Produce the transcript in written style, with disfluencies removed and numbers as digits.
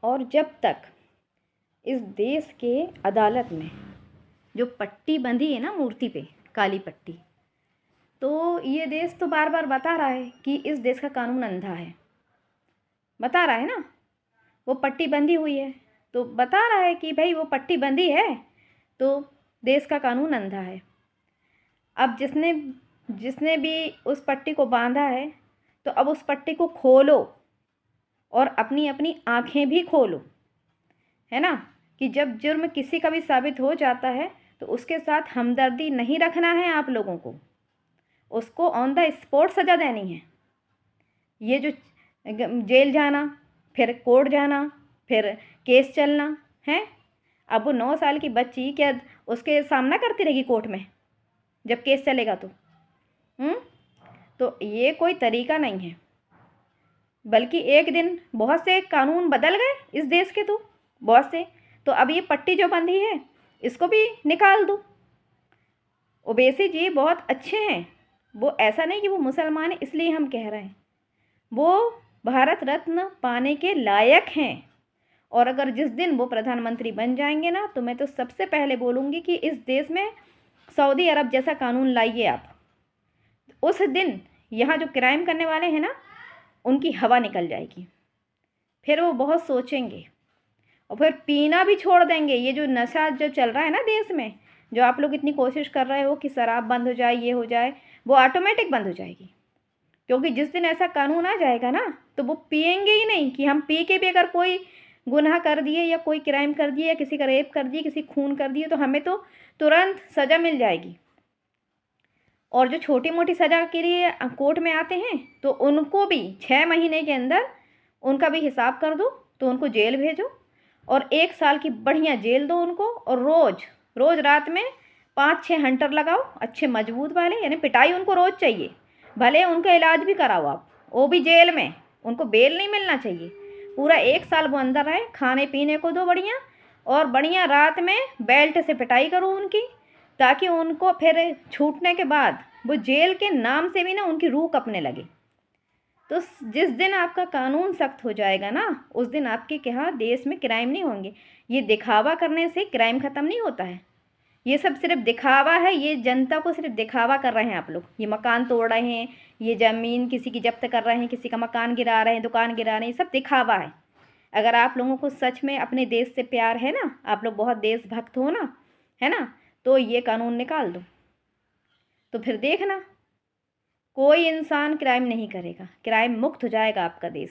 और जब तक इस देश के अदालत में जो पट्टी बंधी है ना मूर्ति पे, काली पट्टी, तो ये देश तो बार बार बता रहा है कि इस देश का कानून अंधा है, बता रहा है ना। वो पट्टी बंधी हुई है तो बता रहा है कि भाई वो पट्टी बंधी है तो देश का कानून अंधा है। अब जिसने जिसने भी उस पट्टी को बांधा है तो अब उस पट्टी को खोलो और अपनी अपनी आँखें भी खोलो, है ना, कि जब जुर्म किसी का भी साबित हो जाता है तो उसके साथ हमदर्दी नहीं रखना है आप लोगों को, उसको ऑन द स्पॉट सज़ा देनी है। ये जो जेल जाना, फिर कोर्ट जाना, फिर केस चलना है, अब वो 9 साल की बच्ची क्या उसके सामना करती रहेगी कोर्ट में जब केस चलेगा तो? तो ये कोई तरीका नहीं है। बल्कि एक दिन बहुत से कानून बदल गए इस देश के, तो बहुत से, तो अब ये पट्टी जो बंधी है इसको भी निकाल दो। ओवैसी जी बहुत अच्छे हैं, वो ऐसा नहीं कि वो मुसलमान हैं इसलिए हम कह रहे हैं, वो भारत रत्न पाने के लायक हैं। और अगर जिस दिन वो प्रधानमंत्री बन जाएंगे ना तो मैं तो सबसे पहले बोलूँगी कि इस देश में सऊदी अरब जैसा कानून लाइए आप। उस दिन यहाँ जो क्राइम करने वाले हैं ना उनकी हवा निकल जाएगी, फिर वो बहुत सोचेंगे और फिर पीना भी छोड़ देंगे। ये जो नशा जो चल रहा है ना देश में, जो आप लोग इतनी कोशिश कर रहे हो कि शराब बंद हो जाए, ये हो जाए, वो ऑटोमेटिक बंद हो जाएगी। क्योंकि जिस दिन ऐसा कानून आ जाएगा ना तो वो पिएंगे ही नहीं कि हम पी के भी अगर कोई गुनाह कर दिए या कोई क्राइम कर दिए या किसी का रेप कर दिए, किसी खून कर दिए, तो हमें तो तुरंत सज़ा मिल जाएगी। और जो छोटी मोटी सज़ा के लिए कोर्ट में आते हैं तो उनको भी 6 महीने के अंदर उनका भी हिसाब कर दो, तो उनको जेल भेजो और 1 साल की बढ़िया जेल दो उनको। और रोज़ रोज़ रात में 5-6 हंटर लगाओ अच्छे मजबूत वाले, यानी पिटाई उनको रोज़ चाहिए, भले उनका इलाज भी कराओ आप, वो भी जेल में, उनको बेल नहीं मिलना चाहिए। पूरा 1 साल वो अंदर रहे, खाने पीने को दो बढ़िया, और बढ़िया रात में बेल्ट से पिटाई करो उनकी, ताकि उनको फिर छूटने के बाद वो जेल के नाम से भी ना उनकी रूह कँपने लगे। तो जिस दिन आपका कानून सख्त हो जाएगा ना उस दिन आपके यहाँ देश में क्राइम नहीं होंगे। ये दिखावा करने से क्राइम ख़त्म नहीं होता है, ये सब सिर्फ दिखावा है, ये जनता को सिर्फ दिखावा कर रहे हैं आप लोग। ये मकान तोड़ रहे हैं, ये ज़मीन किसी की जब्त कर रहे हैं, किसी का मकान गिरा रहे हैं, दुकान गिरा रहे हैं, ये सब दिखावा है। अगर आप लोगों को सच में अपने देश से प्यार है ना, आप लोग बहुत देशभक्त हो ना, है ना, तो ये कानून निकाल दो, तो फिर देखना कोई इंसान क्राइम नहीं करेगा, क्राइम मुक्त हो जाएगा आपका देश।